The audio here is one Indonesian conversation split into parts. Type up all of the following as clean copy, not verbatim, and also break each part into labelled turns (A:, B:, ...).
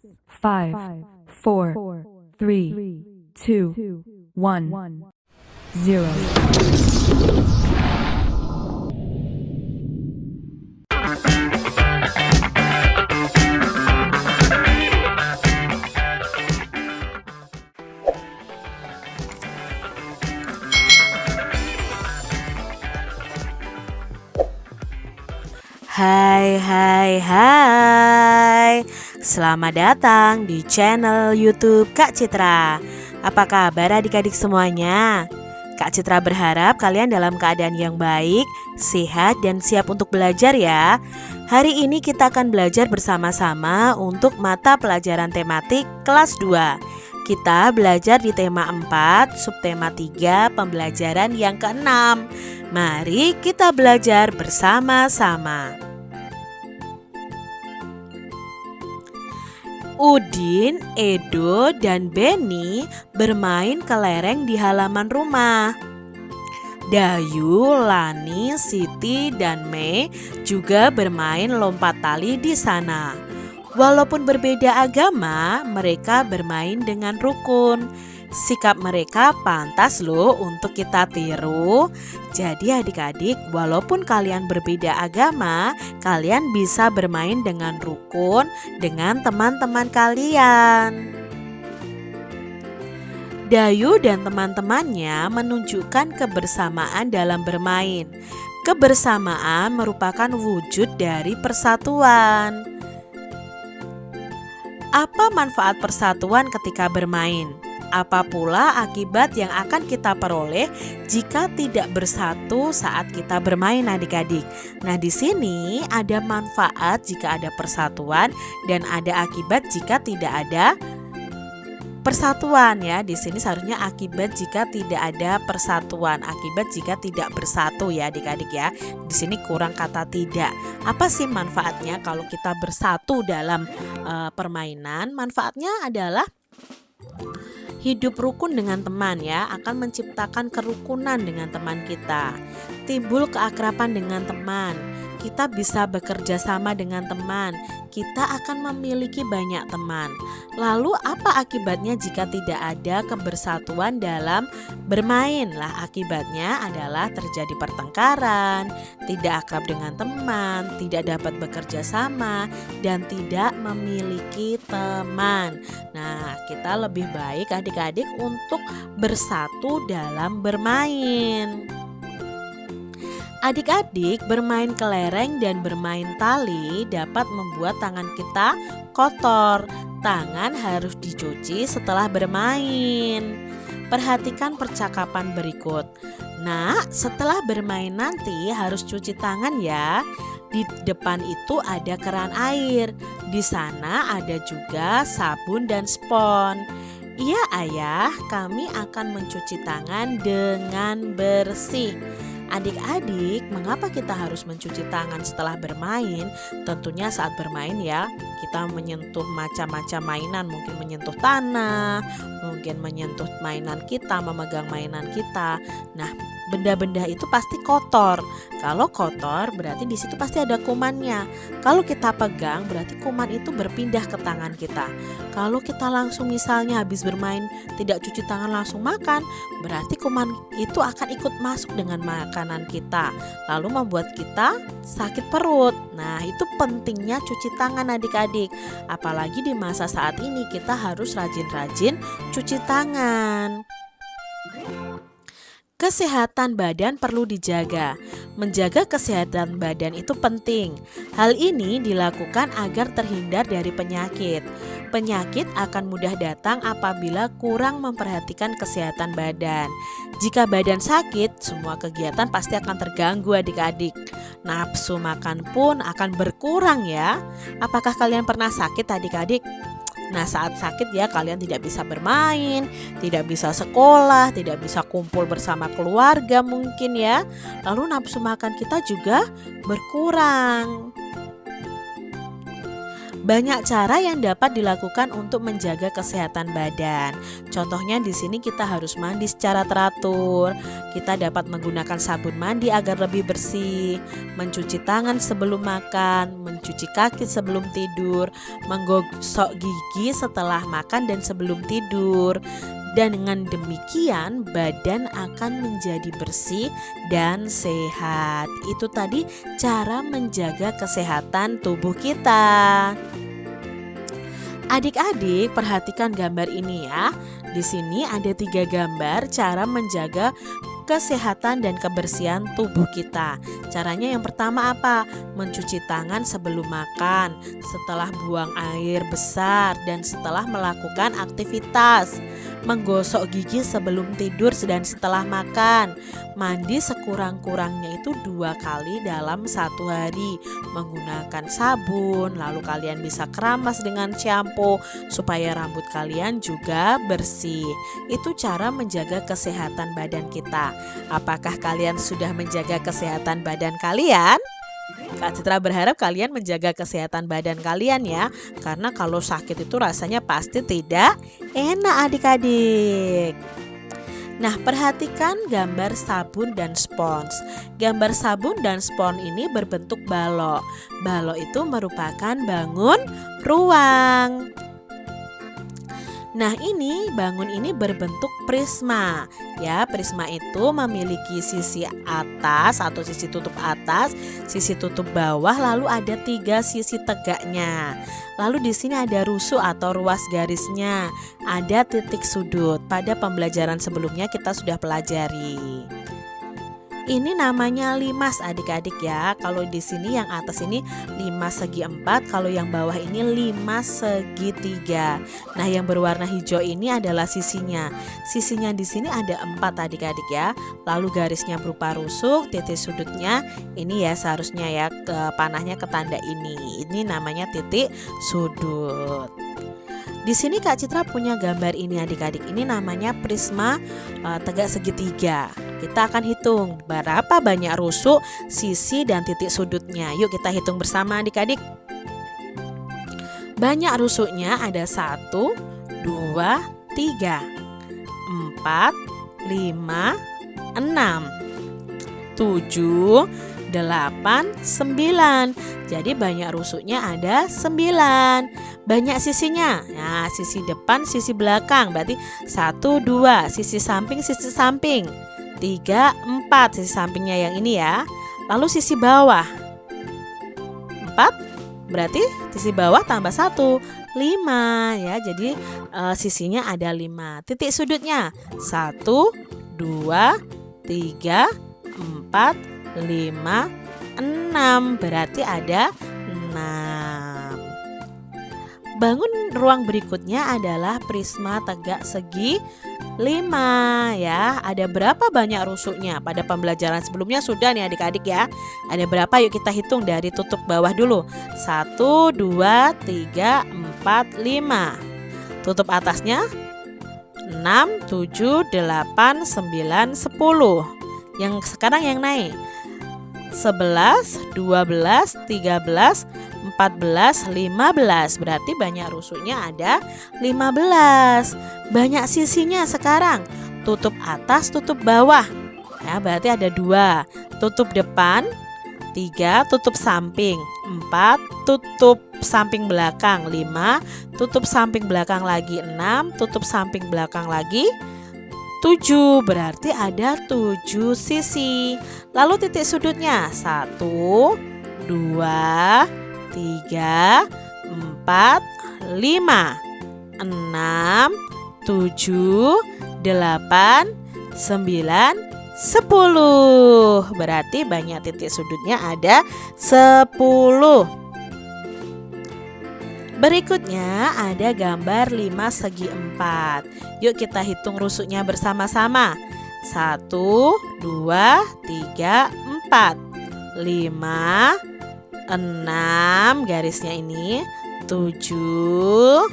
A: 5, 4, 3, 2, 1, 0.
B: Hai. Selamat datang di channel YouTube Kak Citra. Apa kabar adik-adik semuanya? Kak Citra berharap kalian dalam keadaan yang baik, sehat, dan siap untuk belajar ya. Hari ini kita akan belajar bersama-sama untuk mata pelajaran tematik kelas 2. Kita belajar di tema 4, subtema 3, pembelajaran yang ke-6. Mari kita belajar bersama-sama. Udin, Edo, dan Beni bermain kelereng di halaman rumah. Dayu, Lani, Siti, dan Mei juga bermain lompat tali di sana. Walaupun berbeda agama, mereka bermain dengan rukun. Sikap mereka pantas loh untuk kita tiru. Jadi adik-adik, walaupun kalian berbeda agama, kalian bisa bermain dengan rukun dengan teman-teman kalian. Dayu dan teman-temannya menunjukkan kebersamaan dalam bermain. Kebersamaan merupakan wujud dari persatuan. Apa manfaat persatuan ketika bermain? Apa pula akibat yang akan kita peroleh jika tidak bersatu saat kita bermain adik-adik? Nah, di sini ada manfaat jika ada persatuan dan ada akibat jika tidak ada persatuan ya. Di sini seharusnya akibat jika tidak ada persatuan, akibat jika tidak bersatu ya adik-adik ya. Di sini kurang kata tidak. Apa sih manfaatnya kalau kita bersatu dalam permainan? Manfaatnya adalah hidup rukun dengan teman ya, akan menciptakan kerukunan dengan teman kita. Timbul keakraban dengan teman. Kita bisa bekerja sama dengan teman. Kita akan memiliki banyak teman. Lalu apa akibatnya jika tidak ada kebersatuan dalam bermain? Lah, akibatnya adalah terjadi pertengkaran, tidak akrab dengan teman, tidak dapat bekerja sama, dan tidak memiliki teman. Nah, kita lebih baik adik-adik untuk bersatu dalam bermain. Adik-adik, bermain kelereng dan bermain tali dapat membuat tangan kita kotor. Tangan harus dicuci setelah bermain. Perhatikan percakapan berikut. Nak, setelah bermain nanti harus cuci tangan ya. Di depan itu ada keran air. Di sana ada juga sabun dan spons. Iya ayah, kami akan mencuci tangan dengan bersih. Adik-adik, mengapa kita harus mencuci tangan setelah bermain? Tentunya saat bermain ya, kita menyentuh macam-macam mainan, mungkin menyentuh tanah, mungkin menyentuh mainan kita, memegang mainan kita. Nah, benda-benda itu pasti kotor. Kalau kotor berarti di situ pasti ada kumannya. Kalau kita pegang berarti kuman itu berpindah ke tangan kita. Kalau kita langsung misalnya habis bermain tidak cuci tangan langsung makan, berarti kuman itu akan ikut masuk dengan makanan kita, lalu membuat kita sakit perut. Nah, itu pentingnya cuci tangan adik-adik. Apalagi di masa saat ini kita harus rajin-rajin cuci tangan. Kesehatan badan perlu dijaga. Menjaga kesehatan badan itu penting. Hal ini dilakukan agar terhindar dari penyakit. Penyakit akan mudah datang apabila kurang memperhatikan kesehatan badan. Jika badan sakit, semua kegiatan pasti akan terganggu adik-adik. Nafsu makan pun akan berkurang ya. Apakah kalian pernah sakit adik-adik? Nah, saat sakit ya kalian tidak bisa bermain, tidak bisa sekolah, tidak bisa kumpul bersama keluarga mungkin ya. Lalu nafsu makan kita juga berkurang. Banyak cara yang dapat dilakukan untuk menjaga kesehatan badan. Contohnya di sini kita harus mandi secara teratur. Kita dapat menggunakan sabun mandi agar lebih bersih, mencuci tangan sebelum makan, mencuci kaki sebelum tidur, menggosok gigi setelah makan dan sebelum tidur. Dan dengan demikian badan akan menjadi bersih dan sehat. Itu tadi cara menjaga kesehatan tubuh kita. Adik-adik, perhatikan gambar ini ya. Di sini ada 3 gambar cara menjaga kesehatan dan kebersihan tubuh kita. Caranya yang pertama apa? Mencuci tangan sebelum makan, setelah buang air besar, dan setelah melakukan aktivitas. Menggosok gigi sebelum tidur dan setelah makan. Mandi sekurang-kurangnya itu 2 kali dalam 1 hari. Menggunakan sabun, lalu kalian bisa keramas dengan shampoo supaya rambut kalian juga bersih. Itu cara menjaga kesehatan badan kita. Apakah kalian sudah menjaga kesehatan badan kalian? Kak Citra berharap kalian menjaga kesehatan badan kalian ya. Karena kalau sakit itu rasanya pasti tidak enak adik-adik. Nah, perhatikan gambar sabun dan spons. Gambar sabun dan spons ini berbentuk balok. Balok itu merupakan bangun ruang. Nah, bangun ini berbentuk prisma. Ya, prisma itu memiliki sisi atas atau sisi tutup atas, sisi tutup bawah, lalu ada 3 sisi tegaknya. Lalu di sini ada rusuk atau ruas garisnya, ada titik sudut. Pada pembelajaran sebelumnya kita sudah pelajari. Ini namanya limas adik-adik ya. Kalau di sini yang atas ini limas segi 4, kalau yang bawah ini limas segi 3. Nah, yang berwarna hijau ini adalah sisinya. Sisinya di sini ada 4 adik-adik ya. Lalu garisnya berupa rusuk, titik sudutnya ini ya seharusnya ya panahnya ke tanda ini. Ini namanya titik sudut. Di sini Kak Citra punya gambar ini adik-adik. Ini namanya prisma tegak segitiga. Kita akan hitung berapa banyak rusuk, sisi, dan titik sudutnya. Yuk kita hitung bersama adik-adik. Banyak rusuknya ada 1, 2, 3, 4, 5, 6, 7, 8, 9. Jadi banyak rusuknya ada 9. Banyak sisinya. Nah, sisi depan, sisi belakang. Berarti 1, 2, sisi samping, 3, 4, sisi sampingnya yang ini ya. Lalu sisi bawah 4, berarti sisi bawah tambah 1, 5 ya. Jadi sisinya ada 5. Titik sudutnya 1, 2, 3, 4, 5, 6. Berarti ada 6. Bangun ruang berikutnya adalah prisma tegak segi 5 ya. Ada berapa banyak rusuknya? Pada pembelajaran sebelumnya sudah nih adik-adik ya. Ada berapa? Yuk kita hitung dari tutup bawah dulu. 1, 2, 3, 4, 5. Tutup atasnya 6, 7, 8, 9, 10. Yang sekarang yang naik 11, 12, 13, 14, 15. Berarti banyak rusuknya ada 15. Banyak sisinya sekarang. Tutup atas, tutup bawah. Ya, berarti ada 2. Tutup depan 3, tutup samping 4, tutup samping belakang 5, tutup samping belakang lagi 6, tutup samping belakang lagi 7. Berarti ada 7 sisi. Lalu titik sudutnya 1, 2, 3, 4, 5, 6, 7, 8, 9, 10. Berarti banyak titik sudutnya ada 10. Berikutnya ada gambar 5 segi 4. Yuk kita hitung rusuknya bersama-sama. 1, 2, 3, 4, 5, 6, garisnya ini 7,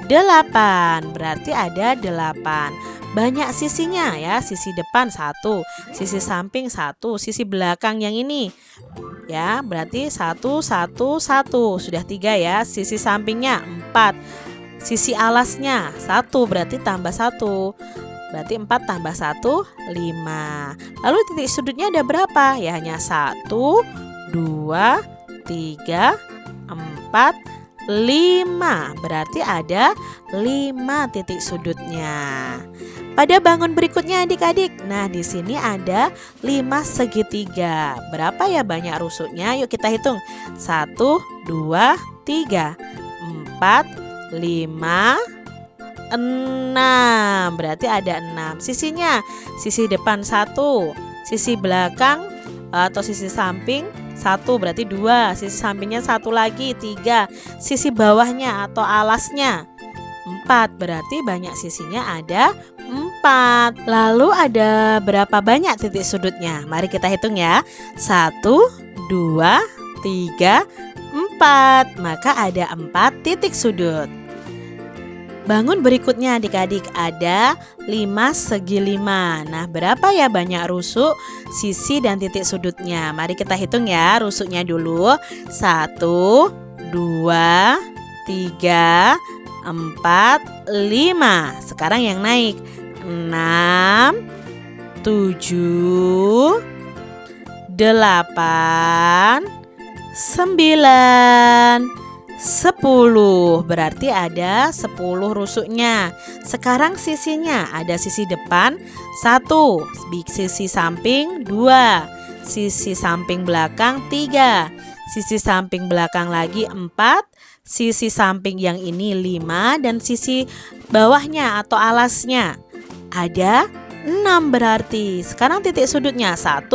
B: 8. Berarti ada 8. Banyak sisinya ya. Sisi depan 1, sisi samping 1, sisi belakang yang ini Ya, berarti 1, 1, 1. Sudah 3 ya. Sisi sampingnya 4. Sisi alasnya 1, berarti tambah 1. Berarti 4 tambah 1, 5. Lalu titik sudutnya ada berapa? Ya, hanya 1, 2, 3, 4, 5. Berarti ada 5 titik sudutnya. Pada bangun berikutnya adik-adik. Nah, di sini ada 5 segitiga. Berapa ya banyak rusuknya? Yuk kita hitung. 1, 2, 3, 4, 5, 6. Berarti ada 6. Sisinya, sisi depan 1, sisi belakang atau sisi samping 1, berarti 2. Sisi sampingnya 1 lagi, 3. Sisi bawahnya atau alasnya 4, berarti banyak sisinya ada 4. Lalu ada berapa banyak titik sudutnya? Mari kita hitung ya. 1, 2, 3, 4. Maka ada 4 titik sudut. Bangun berikutnya adik-adik, ada 5 segi 5. Nah, berapa ya banyak rusuk, sisi dan titik sudutnya? Mari kita hitung ya rusuknya dulu. 1, 2, 3, 4, 5. Sekarang yang naik 6, 7, 8, 9, 10. Berarti ada 10 rusuknya. Sekarang sisinya, ada sisi depan 1, sisi samping 2, sisi samping belakang 3, sisi samping belakang lagi 4, sisi samping yang ini 5, dan sisi bawahnya atau alasnya ada 6 berarti. Sekarang titik sudutnya 1,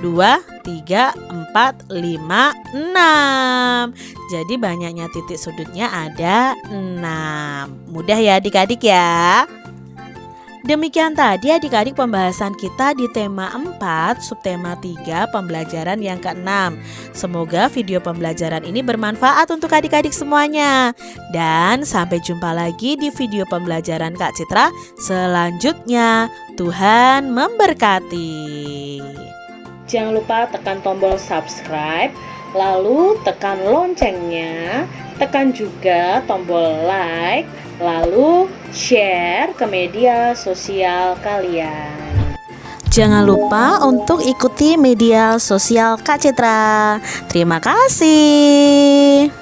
B: 2, 3, 4, 5, 6. Jadi banyaknya titik sudutnya ada 6. Mudah ya adik-adik ya. Demikian tadi adik-adik pembahasan kita di tema 4, subtema 3, pembelajaran yang ke-6. Semoga video pembelajaran ini bermanfaat untuk adik-adik semuanya. Dan sampai jumpa lagi di video pembelajaran Kak Citra selanjutnya. Tuhan memberkati. Jangan lupa tekan tombol subscribe, lalu tekan loncengnya, tekan juga tombol like, lalu share ke media sosial kalian. Jangan lupa untuk ikuti media sosial Kak Citra. Terima kasih.